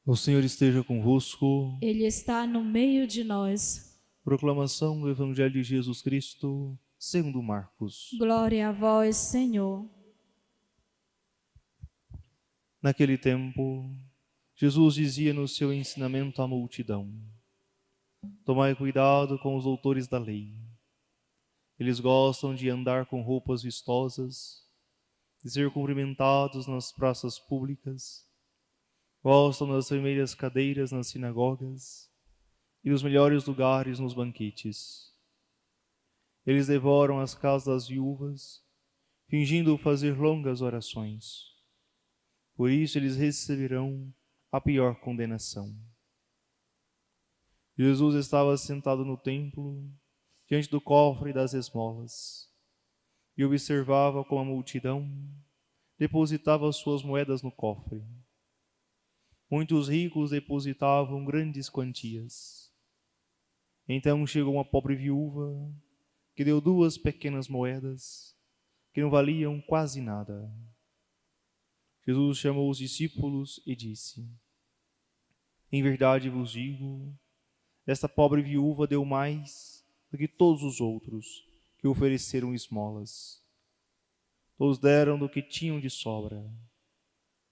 O Senhor esteja convosco. Ele está no meio de nós. Proclamação do Evangelho de Jesus Cristo, segundo Marcos. Glória a vós, Senhor. Naquele tempo, Jesus dizia no seu ensinamento à multidão: Tomai cuidado com os doutores da lei. Eles gostam de andar com roupas vistosas, de ser cumprimentados nas praças públicas, gostam das primeiras cadeiras nas sinagogas e dos melhores lugares nos banquetes. Eles devoram as casas das viúvas, fingindo fazer longas orações. Por isso eles receberão a pior condenação. Jesus estava sentado no templo, diante do cofre das esmolas, e observava como a multidão depositava suas moedas no cofre. Muitos ricos depositavam grandes quantias. Então chegou uma pobre viúva que deu 2 pequenas moedas que não valiam quase nada. Jesus chamou os discípulos e disse: Em verdade vos digo, esta pobre viúva deu mais do que todos os outros que ofereceram esmolas. Todos deram do que tinham de sobra,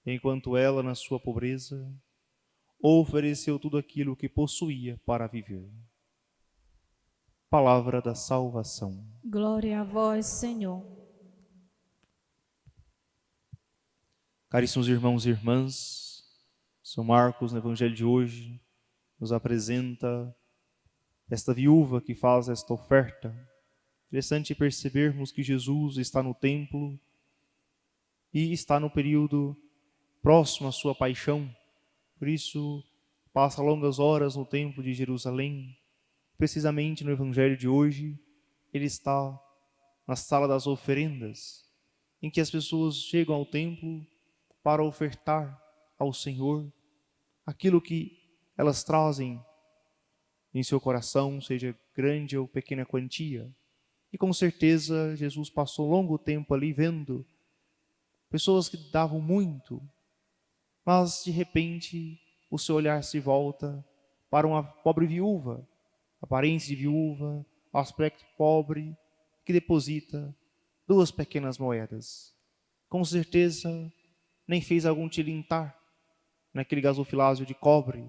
enquanto ela, na sua pobreza, ofereceu tudo aquilo que possuía para viver. Palavra da salvação. Glória a vós, Senhor. Caríssimos irmãos e irmãs, São Marcos, no Evangelho de hoje, nos apresenta esta viúva que faz esta oferta. Interessante percebermos que Jesus está no templo e está no período próximo à sua paixão. Por isso, passa longas horas no templo de Jerusalém. Precisamente no Evangelho de hoje, ele está na sala das oferendas, em que as pessoas chegam ao templo para ofertar ao Senhor aquilo que elas trazem em seu coração, seja grande ou pequena quantia. E com certeza Jesus passou longo tempo ali vendo pessoas que davam muito, mas de repente o seu olhar se volta para uma pobre viúva, aparência de viúva, aspecto pobre, que deposita 2 pequenas moedas. Com certeza nem fez algum tilintar naquele gasofilácio de cobre,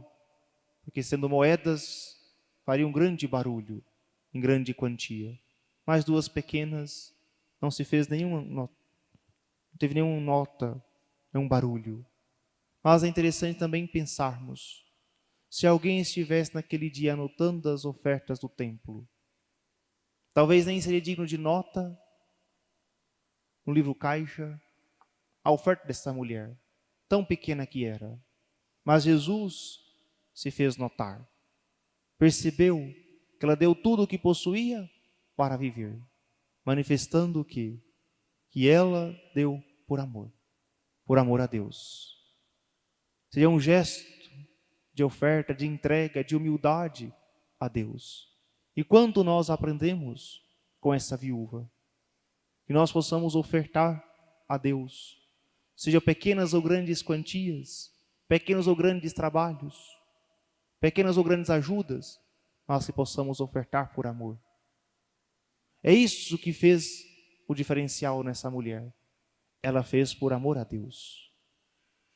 porque sendo moedas faria um grande barulho, em grande quantia. Mas 2 pequenas não se fez não teve nenhuma nota, nenhum barulho. Mas é interessante também pensarmos, se alguém estivesse naquele dia anotando as ofertas do templo, talvez nem seria digno de nota no livro caixa a oferta dessa mulher, tão pequena que era. Mas Jesus se fez notar, percebeu que ela deu tudo o que possuía para viver, manifestando que ela deu por amor a Deus. Seria um gesto de oferta, de entrega, de humildade a Deus. E quanto nós aprendemos com essa viúva, que nós possamos ofertar a Deus, seja pequenas ou grandes quantias, pequenos ou grandes trabalhos, pequenas ou grandes ajudas, mas que possamos ofertar por amor. É isso que fez o diferencial nessa mulher. Ela fez por amor a Deus.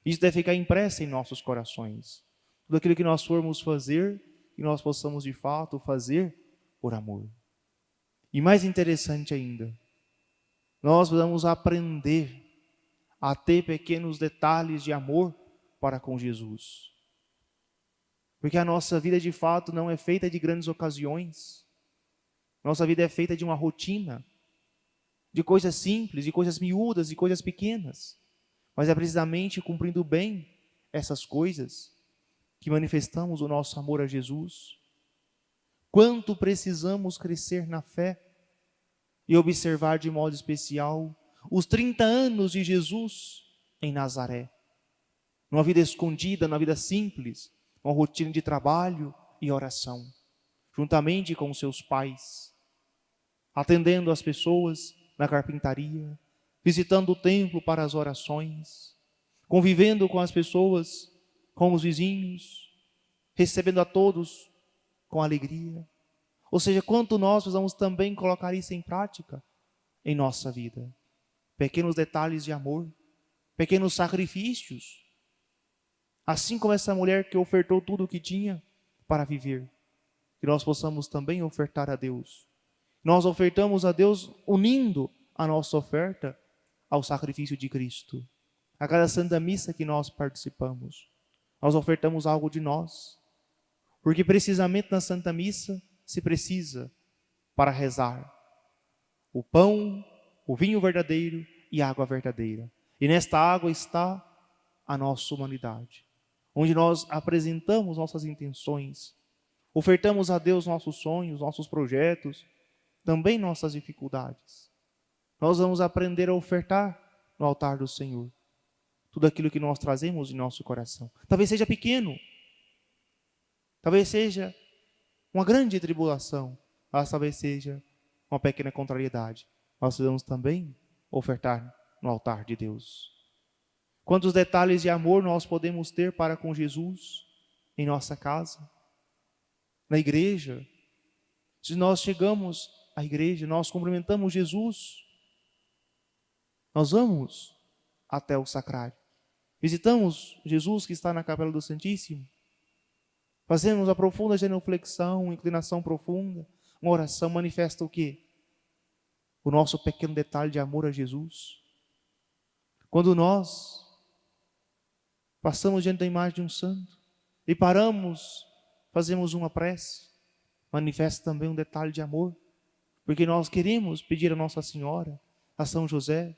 Isso deve ficar impresso em nossos corações. Tudo aquilo que nós formos fazer, que nós possamos de fato fazer por amor. E mais interessante ainda, nós vamos aprender a ter pequenos detalhes de amor para com Jesus. Porque a nossa vida de fato não é feita de grandes ocasiões. Nossa vida é feita de uma rotina, de coisas simples, de coisas miúdas, de coisas pequenas. Mas é precisamente cumprindo bem essas coisas que manifestamos o nosso amor a Jesus. Quanto precisamos crescer na fé e observar de modo especial os 30 anos de Jesus em Nazaré. Numa vida escondida, numa vida simples, uma rotina de trabalho e oração, juntamente com seus pais, atendendo as pessoas na carpintaria, visitando o templo para as orações, convivendo com as pessoas com os vizinhos, recebendo a todos com alegria. Ou seja, quanto nós precisamos também colocar isso em prática em nossa vida. Pequenos detalhes de amor, pequenos sacrifícios. Assim como essa mulher que ofertou tudo o que tinha para viver, que nós possamos também ofertar a Deus. Nós ofertamos a Deus unindo a nossa oferta ao sacrifício de Cristo. A cada Santa Missa que nós participamos, nós ofertamos algo de nós. Porque precisamente na Santa Missa se precisa para rezar o pão, o vinho verdadeiro e a água verdadeira. E nesta água está a nossa humanidade, onde nós apresentamos nossas intenções, ofertamos a Deus nossos sonhos, nossos projetos, também nossas dificuldades. Nós vamos aprender a ofertar no altar do Senhor tudo aquilo que nós trazemos em nosso coração. Talvez seja pequeno, talvez seja uma grande tribulação, mas talvez seja uma pequena contrariedade. Nós devemos também ofertar no altar de Deus. Quantos detalhes de amor nós podemos ter para com Jesus em nossa casa, na igreja. Se nós chegamos à igreja, nós cumprimentamos Jesus, nós vamos até o sacrário, visitamos Jesus que está na capela do Santíssimo, fazemos a profunda genuflexão, uma inclinação profunda, uma oração. Manifesta o quê? O nosso pequeno detalhe de amor a Jesus. Quando nós passamos diante da imagem de um santo e paramos, fazemos uma prece, manifesta também um detalhe de amor, porque nós queremos pedir a Nossa Senhora, a São José,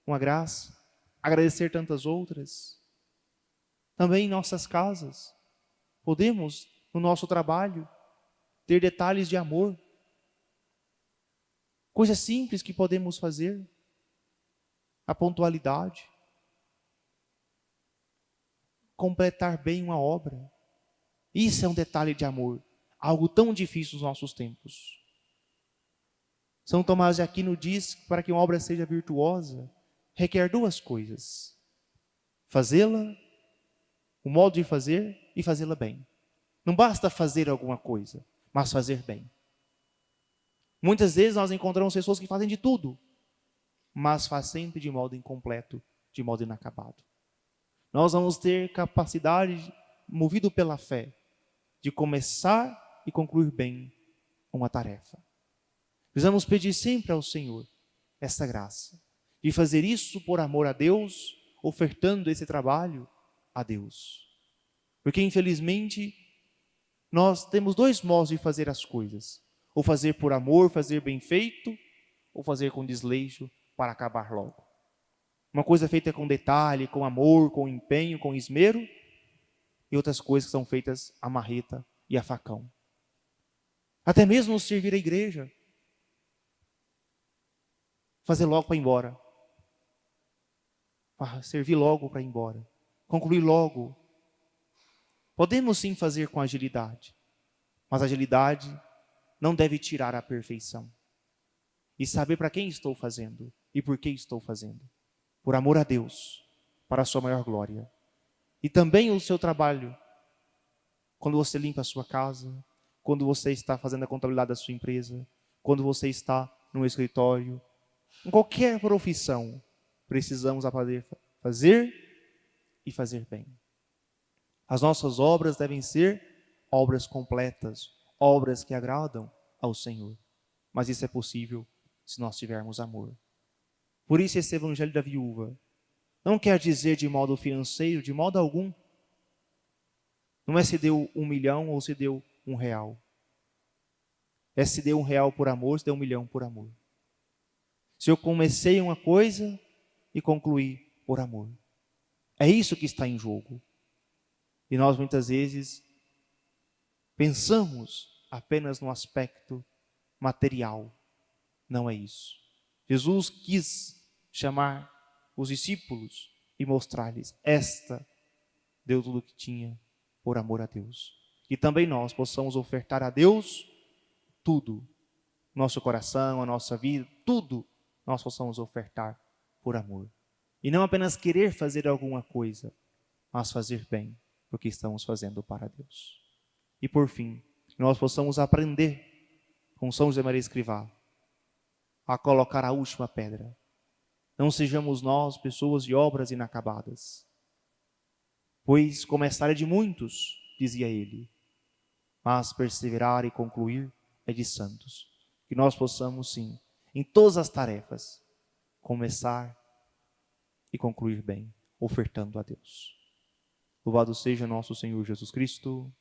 uma graça, agradecer tantas outras. Também em nossas casas, podemos, no nosso trabalho, ter detalhes de amor, coisas simples que podemos fazer, a pontualidade, completar bem uma obra. Isso é um detalhe de amor, algo tão difícil nos nossos tempos. São Tomás de Aquino diz que para que uma obra seja virtuosa, requer duas coisas: fazê-la, o modo de fazer e fazê-la bem. Não basta fazer alguma coisa, mas fazer bem. Muitas vezes nós encontramos pessoas que fazem de tudo, mas fazem sempre de modo incompleto, de modo inacabado. Nós vamos ter capacidade, movido pela fé, de começar e concluir bem uma tarefa. Precisamos pedir sempre ao Senhor essa graça, de fazer isso por amor a Deus, ofertando esse trabalho a Deus. Porque infelizmente nós temos dois modos de fazer as coisas: ou fazer por amor, fazer bem feito, ou fazer com desleixo para acabar logo. Uma coisa feita com detalhe, com amor, com empenho, com esmero, e outras coisas que são feitas à marreta e a facão. Até mesmo servir a igreja, fazer logo para ir embora, servir logo para ir embora, concluir logo. Podemos sim fazer com agilidade, mas a agilidade não deve tirar a perfeição. E saber para quem estou fazendo e por que estou fazendo. Por amor a Deus, para a sua maior glória. E também o seu trabalho, quando você limpa a sua casa, quando você está fazendo a contabilidade da sua empresa, quando você está no escritório, em qualquer profissão, precisamos aprender a fazer e fazer bem. As nossas obras devem ser obras completas, obras que agradam ao Senhor. Mas isso é possível se nós tivermos amor. Por isso esse evangelho da viúva não quer dizer de modo financeiro, de modo algum. Não é se deu 1 milhão ou se deu R$1. É se deu R$1 por amor, se deu 1 milhão por amor. Se eu comecei uma coisa e concluí por amor. É isso que está em jogo. E nós muitas vezes pensamos apenas no aspecto material. Não é isso. Jesus quis chamar os discípulos e mostrar-lhes: esta deu tudo o que tinha por amor a Deus. E também nós possamos ofertar a Deus tudo. Nosso coração, a nossa vida, tudo nós possamos ofertar por amor. E não apenas querer fazer alguma coisa, mas fazer bem. porque estamos fazendo para Deus. E por fim, que nós possamos aprender com São José Maria Escrivá a colocar a última pedra. Não sejamos nós pessoas de obras inacabadas, pois começar é de muitos, dizia ele, mas perseverar e concluir é de santos. Que nós possamos, sim, em todas as tarefas, começar e concluir bem, ofertando a Deus. Louvado seja nosso Senhor Jesus Cristo.